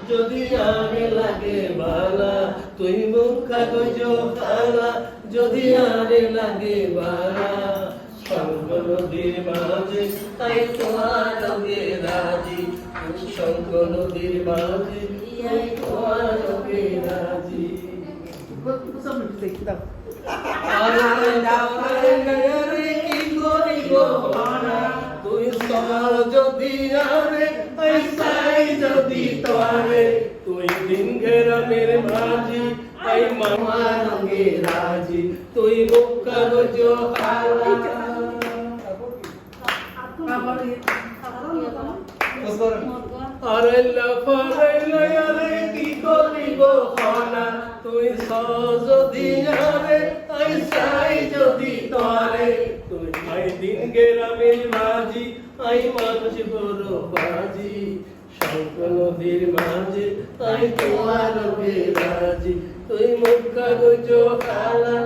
যদি আরে লাগে বালা তুই মুখ কাগজ খালা যদি আরে লাগে বালা শঙ্খ নদীর মাঝে তাই তোমার লগে রাজি শঙ্খ নদীর মাঝে তাই তোমার লগে রাজি তুই সমার যদি আরে সাই যদি তোরে তুই দিন ঘেরামের মাঝি আই মামা রঙে রাজি তুই মুখ কাগজ খালা আরে লাফাইলে আরে কি করিব খানা তুই যদি আরে আই সাই যদি তোরে তুই আই দিন গেরামের মাঝি আই মানুষ বড় বাজি শঙ্খ নদীর মাঝে আই তোমার লগে রাজি তুই মুখ কাগজ খালা